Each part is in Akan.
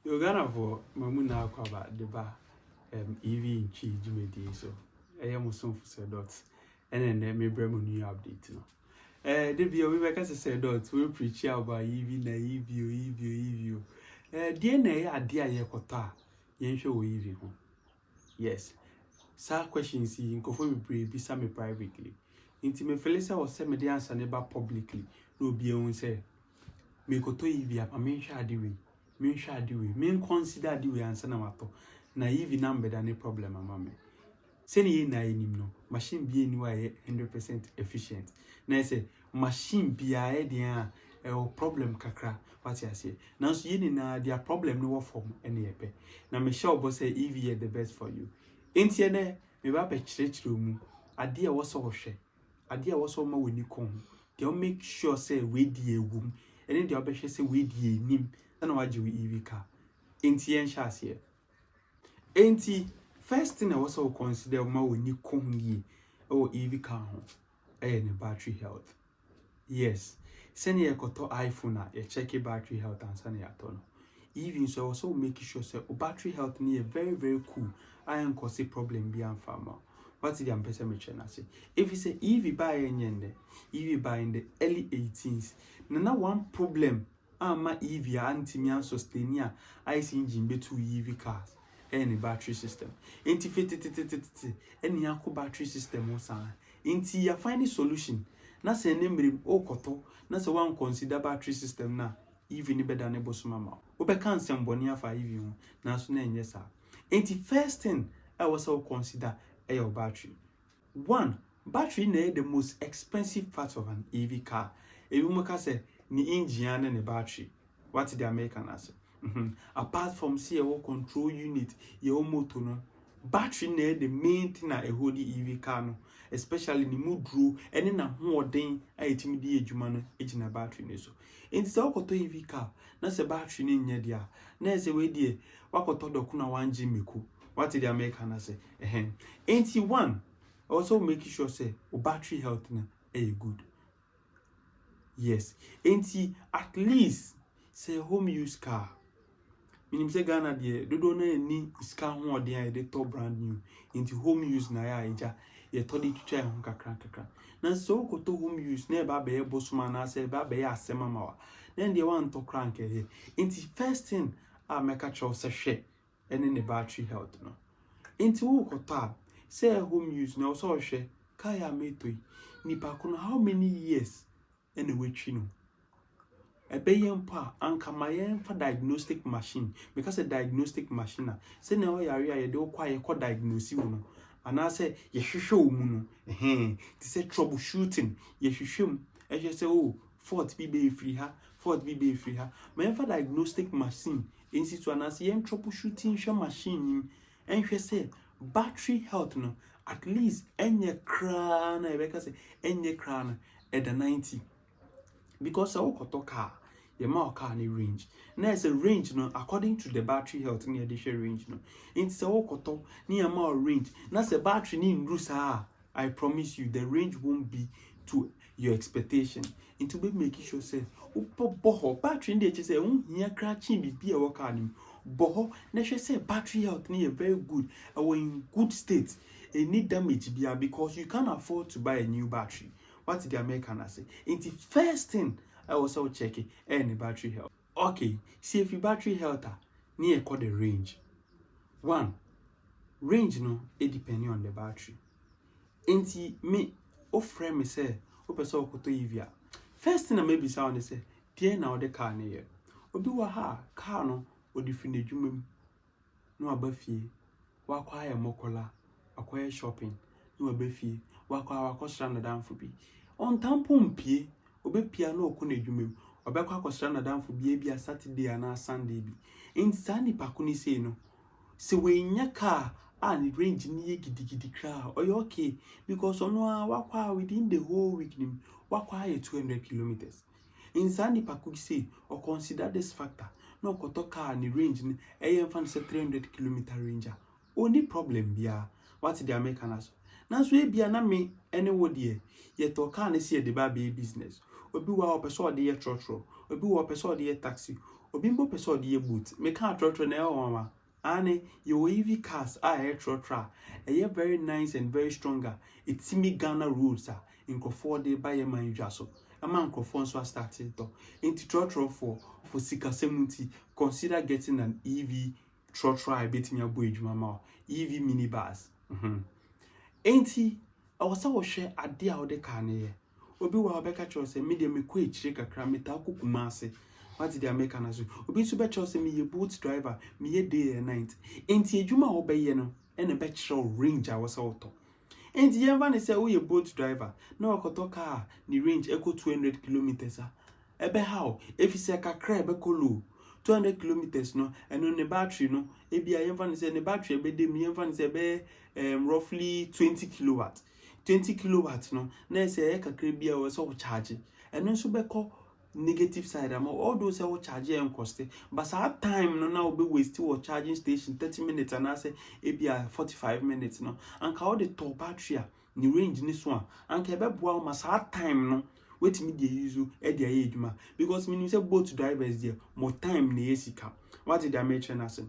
You're gonna for Mamuna Kwaba, the bar, EV in Chi, Jimmy D. So I am soon for say dots, and then maybe new update. No, the video we make us say dots, we preach about EV, na EV. DNA idea Yakota, Yen show EV. Yes, sir, questions in Kofo be some privately. Intimate Felisa was sent me the answer never publicly. No, be on say, me koto EV, I mean, shady. Me share the way. Me consider the way answer na wato. Na even number than a problem mama. Say ni na enim no. Machine be anyway 100% efficient. Na say machine be a dia problem kakra. What I say. Now so ye na their problem no form any epe. Na me sure boss say EV the best for you. Enti ne me ba pe chire mu. Ade a wo so hwe. Ade a wo so ma woni kon. They make sure say we die wum. And then they say we die nim. And why do we EV car? Enti yen shase. Enti first thing I was so consider ma we ni kongi or EV car ho. Eh ne battery health. Yes. Send ye koto iPhone a ye check battery health and send ya tono. Even so also make sure say battery health ni very cool. I am cause problem be am farmer. What is the person me chena say? If you say EV buy nyende, EV buy in the early 18s. Na one problem ma EV anti-mian sustainia IC engine be two EV cars and battery system. Inti fit any yako battery system osa. Inti ya find a solution. Na se nembre o koto na se one consider battery system na EV ni better than ebo sumama. Obe kan semboni afa EV ho na so na enye sa. Inti first thing I was all consider your battery. One, battery na the most expensive part of an EV car. If you make say ni engine and the battery, what the American answer? Apart from see your control unit, your motor no, battery na the main thing na a hold the EV car no, especially the mood draw and na ho den a itimi di adwuma no ejina battery ne so. Enti se wakoto EV car, na se battery ne nya dia, na se we die wakoto doku na 1G meku. What did the American say? Enti one, also make sure say battery health na good. Yes. Enti at least say home use car. Minim say Ghana de dodo na ni car ho odin a top brand new. Enti home use na ya eja ye todi twitwa ho kakra. Na so koto home use na ba be bosuma na say ba be asema ma wa. Then the one to crank here. Enti first thing I make a choice say and in the battery health no. Into wukota say home use now so she kaya metoi nipa kuno how many years anyway chino ebeyem pa anka mayen for diagnostic machine because a diagnostic machine say na o yare ye de okwa ye ko diagnose wo no ana say ye hwehwe wo mu no ti say troubleshooting ye hwehwem e say oh fault be free ha mayen for diagnostic machine in situ ana say yen troubleshooting hwe machine and she say battery health no at least enye kra na ebeka say enye kra na at the 90 because I wokoto car your ma car ni range na is a range no according to the battery health ni addition range no in say wokoto ni ma range na say battery ni ndrusa I promise you the range won't be to your expectation into be making sure say boho battery dey say hia kra chin bi e wo car ni boho na say battery health ni very good or in good state it need damage bia because you can't afford to buy a new battery. What did the American say? In the first thing I was also checking any battery health. Okay, see if your battery health near call the range. One range no it depending on the battery. Inti me offer me say opeso koto EV. First thing I maybe sound say dear now the car near. Obi wa ha car no odi fine dwumam no abafie wakwa mokola akwa shopping no abafie wakwa akosra na danfo bi on tampon pie obepia no okọ na dwumam obekwa akosra na danfo bi bia Saturday na Sunday bi insani pakuni say no se we nya car and range ni gidigidi kra oy okay because ono wakwa within the whole week nim wakwa 200 kilometers insani pakuni say or consider this factor no koto car ni range ni fan say 300 kilometer range only problem bia what the American as na so e bia na me anywhere there ye to car na see the ba business obi wa opeso de ye trotro obi wa opeso de ye taxi obi mbo pese odi ye boot me ka trotro na e ho mama ane your EV cars are trotro e very nice and very stronger it's me Ghana roads in Crawford de buy man dwaso ama Crawford so started to into trotro for sika semunti consider getting an EV trotro I bet me abo edwuma ma EV minibus enti awasa wo hwe ade a wo de ka ne ye obi wa obeka cho se me de me ko echire kakra meta akukuma ase what did they make an asu obi so be cho se me ye boat driver me ye day and night enti edwuma wo be ye no ene be kire range awasa wo to enti ye mva ne se wo ye boat driver na okoto car ni range equal 200 kilometers ebe how if you say kakra ebe kolo 200 kilometers no eno ne battery no ebi a ye mva ne se ne battery ebe de me ye mva ne se be roughly 20 kilowatt 20 kilowatts no na say kakra bia wo so charge eno so be ko negative side am all those say charge and cost but that time no now be waste or charging station 30 minutes and I say ebia 45 minutes no and ka all the top battery ni range ni so and ka be boa ma that time no wetimi dey use e dey edwuma because meaning say both drivers there more time na esika what did I mention as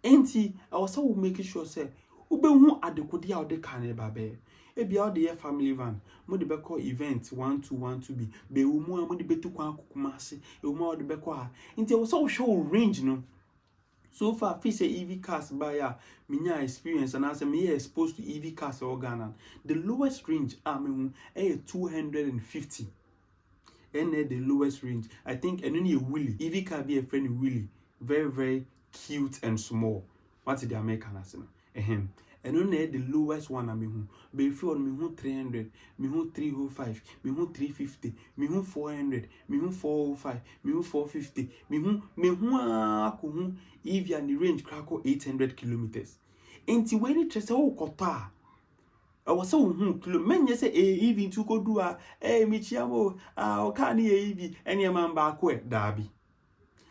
enti I was so making sure say ube hu adekode a ode kan e ba be ebi all the family van mo de be call event 1212 be wo mu a mo de betu kwa akukuma ase e wo mu a de be call nti wo so show range no so far fi say EV cars buy ya minya experience and as me exposed to EV cars or Ghana the lowest range me hu 250 and the lowest range I think and only a Willy EV car be a friend Willy very very cute and small what did the American as and only the lowest one I mean be if you on me 300 me 305 me 350 me 400 me 405 me 450 me ako if you the range crack 800 kilometers enti when it say o kota I was so kilo men say even to go do me chiamo o ka na EV any man ba ko dabi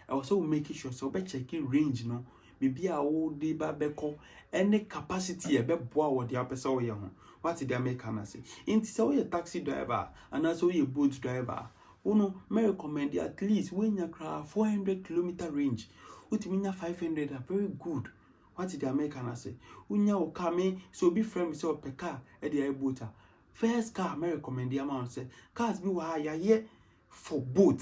I was so making sure so be checking range no maybe a old de babeko any capacity a be boa what the apesa wo ye ho what did they make an say inti say we taxi driver and also we boat driver uno me recommend at least when you cra 400 kilometer range utiminya 500 are very good what did they make an say unya o kame so be friend say opeka e dey boat first car me recommend amount say cars be wa ya for boat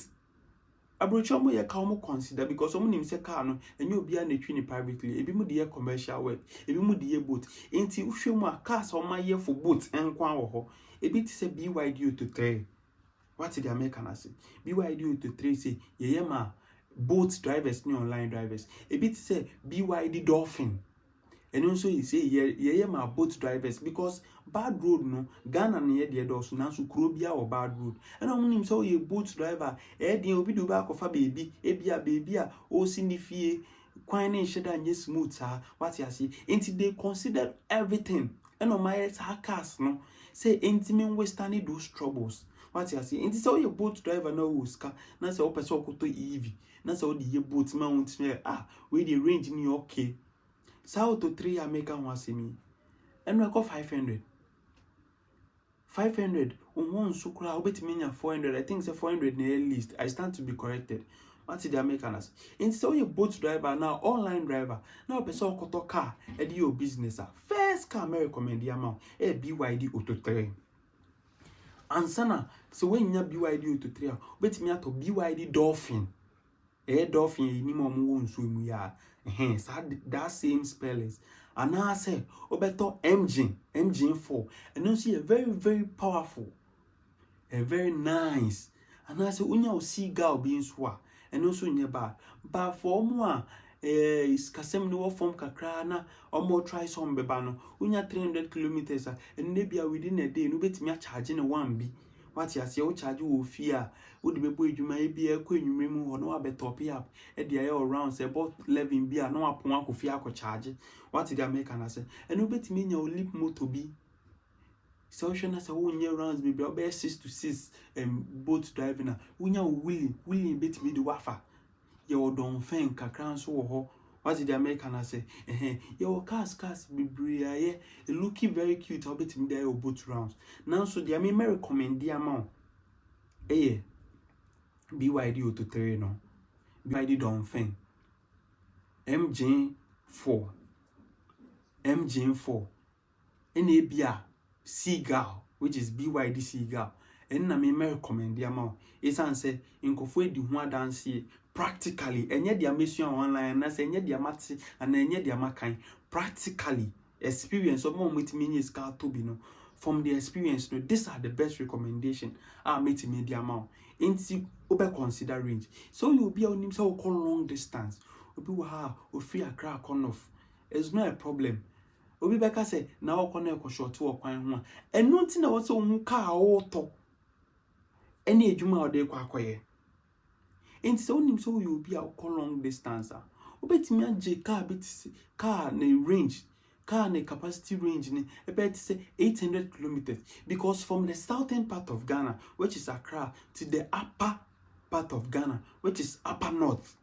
abrocho mo ye ka mo consider because omo nim say car no enye obi a na twi ni privately ebi mu de commercial work ebi mu de boat enti uhwe mu a cars o ma ye for boat enkwa wo ho ebi ti say BYD Auto 3 what did the American say BYD Auto 3 say ye ma boat drivers ni online drivers ebi ti say BYD Dolphin and also you say ye ma boat drivers because bad road no Ghana na ye de do so na so kuro bia or bad road and omo nim so ye boat driver e de obi do ba kofa baby e bia baby a o si ni fie kwan na sheda nye smooth what you say enti they consider everything and on my cars no say enti men western those troubles what you say enti so ye boat driver no uska na say o person okoto EV na say o de ye boat man we the range ni okay South to 3 American was me and we call 500 on sukra obetiminya 400 I think say 400 na least I stand to be corrected what did the Americans in so you boat driver now online driver now person okoto car e dey your business first car me recommend the amount BYD Auto 3 ansana so when you BYD Auto 3 obetiminya to BYD Dolphin Dolphin ni mo mo nso mu ya that same spellings and I say obeto engine 4 and you see a very very powerful a very nice and I say unya o seagull being swa and also nyeba but for mo is kasem no form kakra na omo try some beba no unya 300 kilometers and maybe within a day no betimi a charge na 1B what you say o charge wo fear wo de bebo edwuma e bia ko enwumre mu ho no abetop up e de aye around say about 11 bia no apon akofia akọ charge what did America na say and obetimi nya o lip motor bi so hwe na say wo nya rounds bi be 6 to 6 boat driving na wo nya willing betimi de wafa ye o don fen kakran so wo ho what did America na say your cars be aye looking very cute obetimi de o boat rounds now so the me recommend the amount BYD Auto 3 no BYD Dongfeng, MJ4, and a Seagull, which is BYD Seagull. And na me recommend the amount. It's answer in Kofwe di one dance practically. And yet the mission online, and I say, yet the amati, and then yet the amakai. Practically, experience of more with me is car to be no. From the experience, no, these are the best recommendation. I made me the amount. Into over consider range. So you'll be on himself call long distance. Obi wa o free a crack on off. It's not a problem. Obi beka say na o connect ko short to kwan ho. And nothing na so hu car auto. Any adwuma o de kwa akoye. Enti so nim so you be a call long distance. Obetimi age car bit car na range. Car na capacity range ni about say 800 kilometers, because from the southern part of Ghana, which is Accra, to the upper part of Ghana, which is upper north,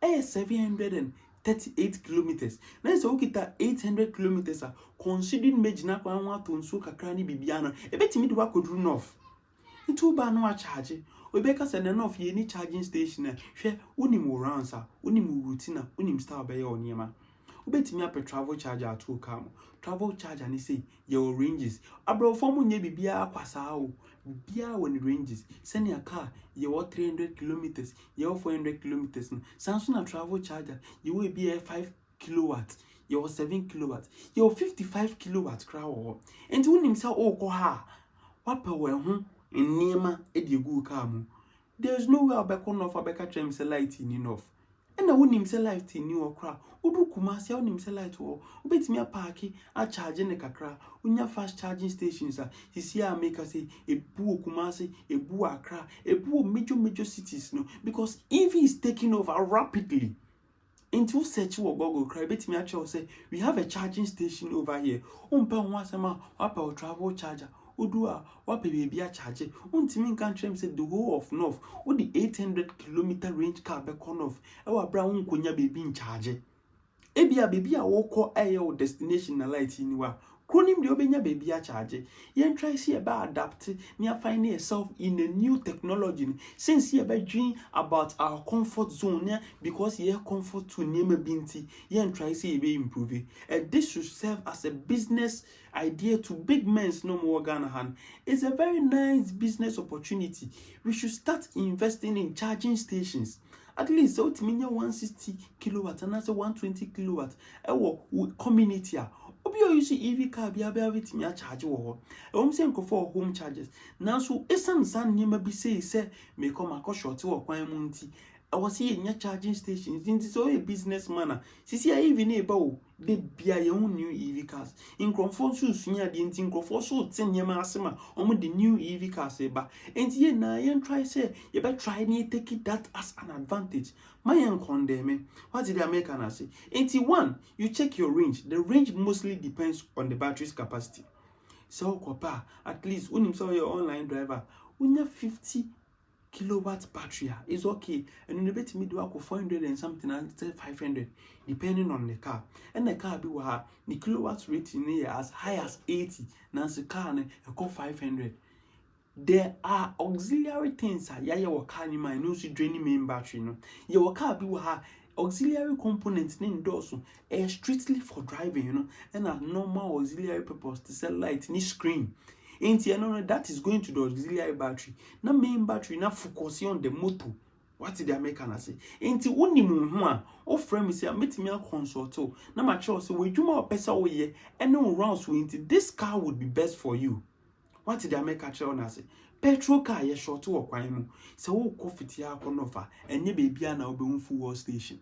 738 kilometers. Now so kita 800 kilometers are considering major kwa nwa to nso kakra ni bibiano ebetimi de wakodu north ntu ba no a charge obeka se na north ye ni charging station na hwe unim rounds a unim routine a unim star be ye oniema obetimi ape travel charger at car travel charger ni say your ranges abro form nye bibia akwasa o bia when ranges send your car you 300 kilometers you 400 kilometers Samsung travel charger you will be a 5 kilowatts you 7 kilowatts you 55 kilowatts crowd and when himself oh ko ha what power ho enema e de go car mu there's no way abeko no for beka trim say light enough and na when himself light in new crowd udu kumasi when himself light wo obetimi parki a charge ne kakra unya fast charging stations sisi a make us say ebu kumasi ebu Accra ebu major cities no, because EV is taking over rapidly. Into search wo Google cry betimi actually say we have a charging station over here umpa nwasema wapa travel charger udua wapa baby a charge untimi kan trem say the whole of north with the 800-kilometer range car be con off e wa bra unkonya baby in charge ebia baby a woko ayo destination na light ni wa kronim de obenya baby a charge yen try see about adapt near finding yourself in a new technology since you be dream about our comfort zone because you comfort to name binti yen try see be improve and this should serve as a business idea to big men's no more Ghana hand. It's a very nice business opportunity. We should start investing in charging stations. At least so it mean 160 kilowatts and that's 120 kilowatts community obi o use EV car bia with me a charge wo ho say nko for home charges now so esan san nyema bi say me come akọ wo kwan mu nti I was here in charging stations. It's so a businessman. See, I even able the bia your own new EV cars. In Cronfort, near the inting for so 10 year massima on the new EV cars. And here now, you try say, you better try and take that as an advantage. My young condemn. What did the American say? 81, you check your range. The range mostly depends on the battery's capacity. So, Copa, at least when you saw your online driver, when you're 50 kilowatt battery is okay, and you bet me do 400 and something and 500 depending on the car, and the car be the kilowatt rating here as high as 80 now the car and 500. There are auxiliary things your car in my no draining main battery no your car be auxiliary components in doors strictly for driving and a normal auxiliary purpose to sell light in screen. That is going to the auxiliary battery. Now main battery now focusing on the motor. What did the American say? Ain't only one or frame is a meet consult. Now my choice say we do more pesa oye and no rounds into this car would be best for you. What did the American say? Petrol car ye short to work kwaimu. So coffee tia konofa and ye baby na obe full station.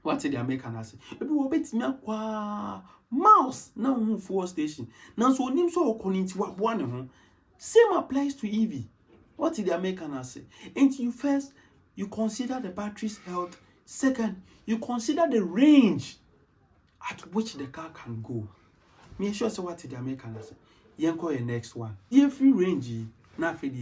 What did the American say? Baby will bet me kwa mouse now full station. Now so nim so okoninti wa bwane ho. Same applies to EV. What did the American say? And you first you consider the battery's health. Second, you consider the range at which the car can go. Me sure so what did the American say? Yanko next one. Ye free range na